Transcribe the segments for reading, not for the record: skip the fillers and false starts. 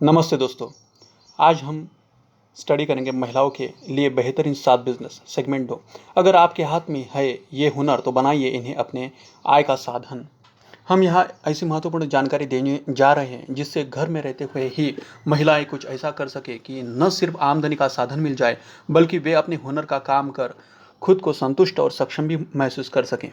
नमस्ते दोस्तों। आज हम स्टडी करेंगे महिलाओं के लिए बेहतरीन 7 बिजनेस सेगमेंट 2। अगर आपके हाथ में है ये हुनर तो बनाइए इन्हें अपने आय का साधन। हम यहाँ ऐसी महत्वपूर्ण जानकारी देने जा रहे हैं जिससे घर में रहते हुए ही महिलाएं कुछ ऐसा कर सके कि न सिर्फ आमदनी का साधन मिल जाए बल्कि वे अपने हुनर का काम कर खुद को संतुष्ट और सक्षम भी महसूस कर सकें।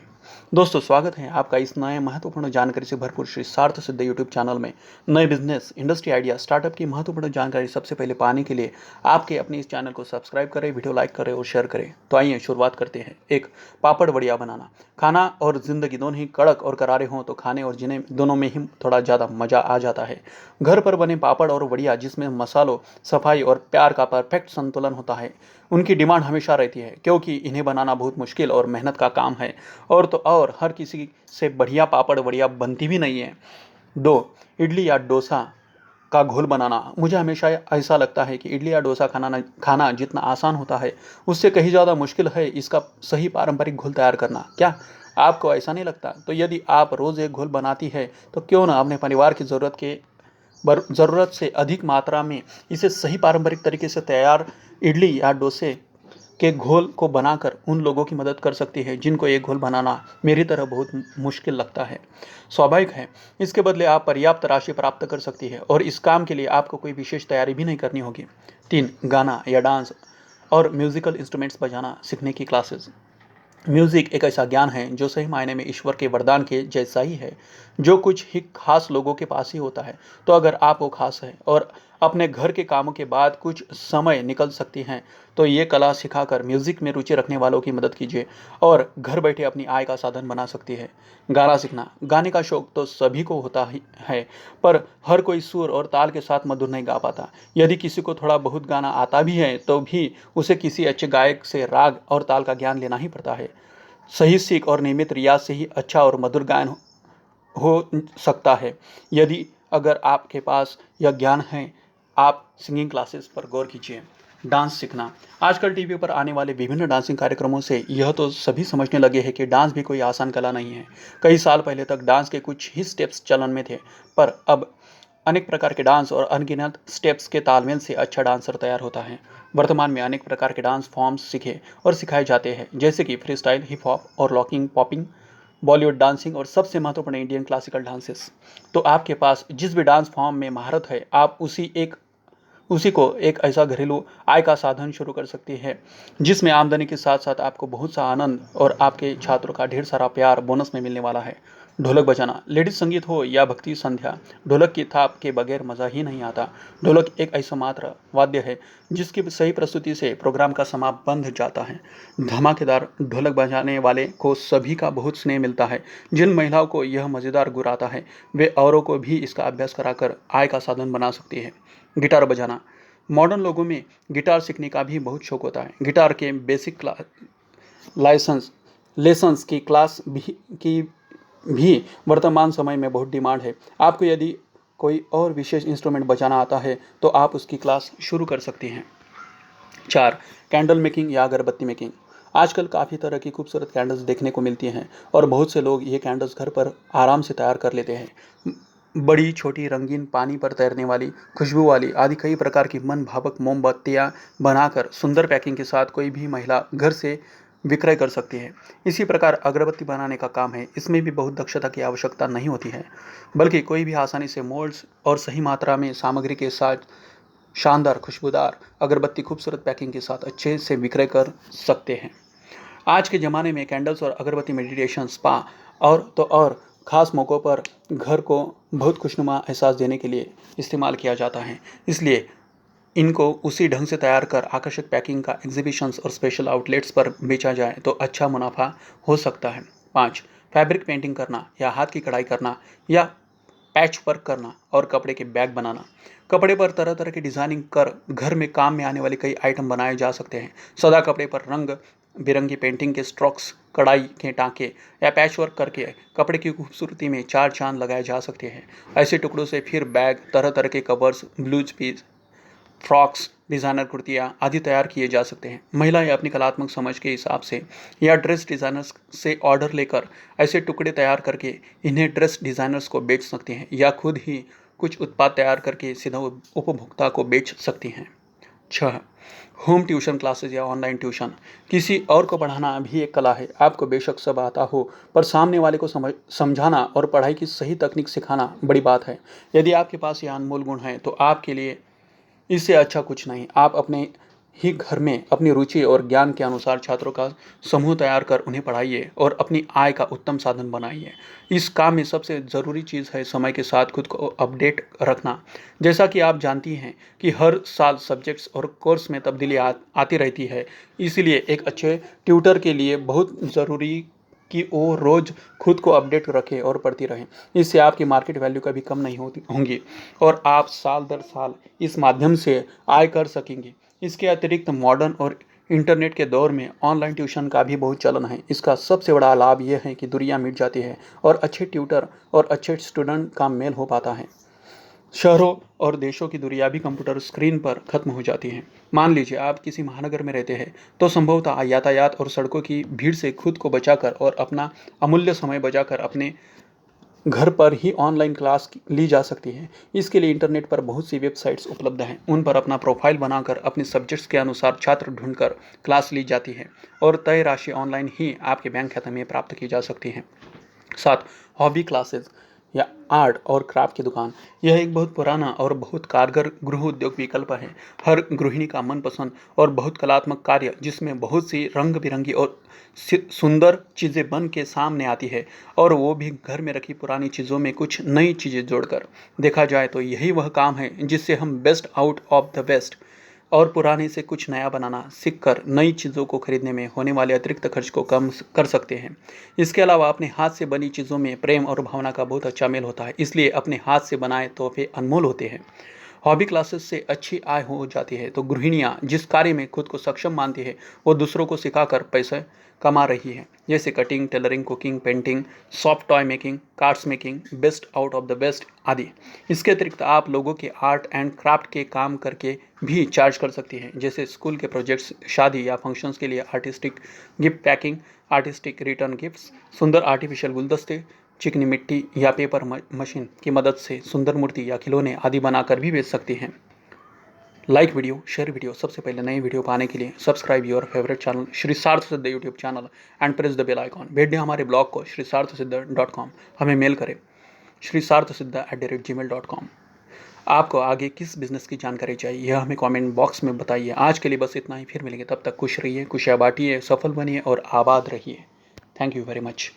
दोस्तों, स्वागत है आपका इस नए महत्वपूर्ण जानकारी से भरपूर श्री सार्थ सिद्ध यूट्यूब चैनल में। नए बिजनेस, इंडस्ट्री आइडिया, स्टार्टअप की महत्वपूर्ण जानकारी सबसे पहले पाने के लिए आपके अपने इस चैनल को सब्सक्राइब करें, वीडियो लाइक करें और शेयर करें। तो आइए शुरुआत करते हैं। एक, पापड़ वड़िया बनाना। खाना और जिंदगी दोनों ही कड़क और करारे हों तो खाने और जीने दोनों में ही थोड़ा ज़्यादा मज़ा आ जाता है। घर पर बने पापड़ और वड़िया जिसमें मसालों, सफाई और प्यार का परफेक्ट संतुलन होता है, उनकी डिमांड हमेशा रहती है क्योंकि इन्हें बनाना बहुत मुश्किल और मेहनत का काम है। और तो और हर किसी से बढ़िया पापड़ वड़िया बनती भी नहीं है। 2, इडली या डोसा का घोल बनाना। मुझे हमेशा ऐसा लगता है कि इडली या डोसा खाना जितना आसान होता है उससे कहीं ज़्यादा मुश्किल है इसका सही पारंपरिक घोल तैयार करना। क्या आपको ऐसा नहीं लगता? तो यदि आप रोज़ एक घोल बनाती है तो क्यों ना अपने परिवार की ज़रूरत से अधिक मात्रा में इसे सही पारंपरिक तरीके से तैयार इडली या डोसे के घोल को बनाकर उन लोगों की मदद कर सकती है जिनको ये घोल बनाना मेरी तरह बहुत मुश्किल लगता है। स्वाभाविक है, इसके बदले आप पर्याप्त राशि प्राप्त कर सकती है और इस काम के लिए आपको कोई विशेष तैयारी भी नहीं करनी होगी। 3, गाना या डांस और म्यूजिकल इंस्ट्रूमेंट्स बजाना सीखने की क्लासेस। म्यूजिक एक ऐसा ज्ञान है जो सही मायने में ईश्वर के वरदान के जैसा ही है, जो कुछ ही खास लोगों के पास ही होता है। तो अगर आप वो खास है और अपने घर के कामों के बाद कुछ समय निकल सकती हैं तो ये कला सिखाकर म्यूजिक में रुचि रखने वालों की मदद कीजिए और घर बैठे अपनी आय का साधन बना सकती है। गाना सीखना। गाने का शौक तो सभी को होता ही है, पर हर कोई सुर और ताल के साथ मधुर नहीं गा पाता। यदि किसी को थोड़ा बहुत गाना आता भी है तो भी उसे किसी अच्छे गायक से राग और ताल का ज्ञान लेना ही पड़ता है। सही सीख और नियमित रियाज से ही अच्छा और मधुर गायन हो सकता है। यदि अगर आपके पास यह ज्ञान है, आप सिंगिंग क्लासेस पर गौर कीजिए। डांस सीखना। आजकल टीवी पर आने वाले विभिन्न डांसिंग कार्यक्रमों से यह तो सभी समझने लगे हैं कि डांस भी कोई आसान कला नहीं है। कई साल पहले तक डांस के कुछ ही स्टेप्स चलन में थे, पर अब अनेक प्रकार के डांस और अनगिनत स्टेप्स के तालमेल से अच्छा डांसर तैयार होता है। वर्तमान में अनेक प्रकार के डांस फॉर्म्स सीखे और सिखाए जाते हैं, जैसे कि फ्री स्टाइल, हिप हॉप और लॉकिंग, पॉपिंग, बॉलीवुड डांसिंग और सबसे महत्वपूर्ण इंडियन क्लासिकल डांसेस। तो आपके पास जिस भी डांस फॉर्म में महारत है, आप उसी को एक ऐसा घरेलू आय का साधन शुरू कर सकती है जिसमें आमदनी के साथ साथ आपको बहुत सा आनंद और आपके छात्रों का ढेर सारा प्यार बोनस में मिलने वाला है। ढोलक बजाना। लेडीज संगीत हो या भक्ति संध्या, ढोलक की थाप के बगैर मजा ही नहीं आता। ढोलक एक ऐसा मात्र वाद्य है जिसकी सही प्रस्तुति से प्रोग्राम का समा बंध जाता है। धमाकेदार ढोलक बजाने वाले को सभी का बहुत स्नेह मिलता है। जिन महिलाओं को यह मज़ेदार गुण आता है वे औरों को भी इसका अभ्यास कराकर आय का साधन बना सकती है। गिटार बजाना। मॉडर्न लोगों में गिटार सीखने का भी बहुत शौक होता है। गिटार के बेसिक लाइसेंस लेसन्स की भी वर्तमान समय में बहुत डिमांड है। आपको यदि कोई और विशेष इंस्ट्रूमेंट बजाना आता है तो आप उसकी क्लास शुरू कर सकती हैं। 4, कैंडल मेकिंग या अगरबत्ती मेकिंग। आजकल काफ़ी तरह की खूबसूरत कैंडल्स देखने को मिलती हैं और बहुत से लोग ये कैंडल्स घर पर आराम से तैयार कर लेते हैं। बड़ी, छोटी, रंगीन, पानी पर तैरने वाली, खुशबू वाली आदि कई प्रकार की मन भावक मोमबत्तियाँ बनाकर सुंदर पैकिंग के साथ कोई भी महिला घर से विक्रय कर सकती है। इसी प्रकार अगरबत्ती बनाने का काम है, इसमें भी बहुत दक्षता की आवश्यकता नहीं होती है, बल्कि कोई भी आसानी से मोल्ड्स और सही मात्रा में सामग्री के साथ शानदार खुशबूदार अगरबत्ती खूबसूरत पैकिंग के साथ अच्छे से विक्रय कर सकते हैं। आज के ज़माने में कैंडल्स और अगरबत्ती मेडिटेशन, स्पा और ख़ास मौक़ों पर घर को बहुत खुशनुमा एहसास देने के लिए इस्तेमाल किया जाता है। इसलिए इनको उसी ढंग से तैयार कर आकर्षक पैकिंग का एग्जीबिशंस और स्पेशल आउटलेट्स पर बेचा जाए तो अच्छा मुनाफा हो सकता है। 5, फैब्रिक पेंटिंग करना या हाथ की कढ़ाई करना या पैच वर्क करना और कपड़े के बैग बनाना। कपड़े पर तरह तरह की डिज़ाइनिंग कर घर में काम में आने वाले कई आइटम बनाए जा सकते हैं। सदा कपड़े पर रंग बिरंगी पेंटिंग के स्ट्रोक्स, कढ़ाई के टाँके या पैच वर्क करके कपड़े की खूबसूरती में चार चांद लगाए जा सकते हैं। ऐसे टुकड़ों से फिर बैग, तरह तरह के covers, blouse piece, frocks, designer कुर्तियाँ आदि तैयार किए जा सकते हैं। महिलाएं अपनी कलात्मक समझ के हिसाब से या ड्रेस डिज़ाइनर्स से ऑर्डर लेकर ऐसे टुकड़े तैयार करके इन्हें ड्रेस डिज़ाइनर्स को बेच सकते हैं या खुद ही कुछ उत्पाद तैयार करके सीधा उपभोक्ता को बेच सकती हैं। 6. होम ट्यूशन क्लासेस या ऑनलाइन ट्यूशन। किसी और को पढ़ाना भी एक कला है। आपको बेशक सब आता हो, पर सामने वाले को समझाना और पढ़ाई की सही तकनीक सिखाना बड़ी बात है। यदि आपके पास ये अनमोल गुण है तो आपके लिए इससे अच्छा कुछ नहीं। आप अपने ही घर में अपनी रुचि और ज्ञान के अनुसार छात्रों का समूह तैयार कर उन्हें पढ़ाइए और अपनी आय का उत्तम साधन बनाइए। इस काम में सबसे ज़रूरी चीज़ है समय के साथ खुद को अपडेट रखना। जैसा कि आप जानती हैं कि हर साल सब्जेक्ट्स और कोर्स में तब्दीली आती रहती है, इसलिए एक अच्छे ट्यूटर के लिए बहुत ज़रूरी कि वो रोज़ खुद को अपडेट रखें और पढ़ती रहें। इससे आपकी मार्केट वैल्यू कभी कम नहीं होंगी और आप साल दर साल इस माध्यम से आय कर सकेंगे। इसके अतिरिक्त मॉडर्न और इंटरनेट के दौर में ऑनलाइन ट्यूशन का भी बहुत चलन है। इसका सबसे बड़ा लाभ यह है कि दूरियां मिट जाती है और अच्छे ट्यूटर और अच्छे स्टूडेंट का मेल हो पाता है। शहरों और देशों की दूरियां भी कंप्यूटर स्क्रीन पर खत्म हो जाती हैं। मान लीजिए आप किसी महानगर में रहते हैं तो संभवतः यातायात और सड़कों की भीड़ से खुद को बचाकर और अपना अमूल्य समय बचाकर अपने घर पर ही ऑनलाइन क्लास ली जा सकती है। इसके लिए इंटरनेट पर बहुत सी वेबसाइट्स उपलब्ध हैं। उन पर अपना प्रोफाइल बनाकर अपने सब्जेक्ट्स के अनुसार छात्र ढूंढकर क्लास ली जाती है और तय राशि ऑनलाइन ही आपके बैंक खाते में प्राप्त की जा सकती है। 7. हॉबी क्लासेस या आर्ट और क्राफ्ट की दुकान। यह एक बहुत पुराना और बहुत कारगर गृह उद्योग विकल्प है। हर गृहिणी का मनपसंद और बहुत कलात्मक कार्य जिसमें बहुत सी रंग बिरंगी और सुंदर चीज़ें बन के सामने आती है, और वो भी घर में रखी पुरानी चीज़ों में कुछ नई चीज़ें जोड़कर। देखा जाए तो यही वह काम है जिससे हम best out of the best और पुराने से कुछ नया बनाना सीखकर नई चीज़ों को खरीदने में होने वाले अतिरिक्त खर्च को कम कर सकते हैं। इसके अलावा अपने हाथ से बनी चीज़ों में प्रेम और भावना का बहुत अच्छा मेल होता है, इसलिए अपने हाथ से बनाए तोहफे अनमोल होते हैं। हॉबी क्लासेस से अच्छी आय हो जाती है तो गृहिणियाँ जिस कार्य में खुद को सक्षम मानती है वो दूसरों को सिखाकर पैसे कमा रही है, जैसे cutting, tailoring, cooking, painting, soft toy making, cards making, best out of the best आदि। इसके अतिरिक्त आप लोगों के आर्ट एंड क्राफ्ट के काम करके भी चार्ज कर सकती हैं, जैसे स्कूल के प्रोजेक्ट्स, शादी या फंक्शंस के लिए artistic gift packing, artistic return gifts, सुंदर आर्टिफिशियल गुलदस्ते, चिकनी मिट्टी या पेपर मशीन की मदद से सुंदर मूर्ति या खिलौने आदि बनाकर भी बेच सकती हैं। लाइक वीडियो, शेयर वीडियो, सबसे पहले नई वीडियो पाने के लिए subscribe your favourite channel Shri Sarth Siddh YouTube channel and press the bell icon. भेज दें हमारे ब्लॉग को shrisaarthasiddha.com। हमें मेल करें shrisaarthasiddha@gmail.com। आपको आगे किस बिजनेस की जानकारी चाहिए यह हमें कमेंट बॉक्स में बताइए। आज के लिए बस इतना ही, फिर मिलेंगे, तब तक खुश रहिए, खुशियाँ बांटिए, सफल बनिए और आबाद रहिए। Thank you very much.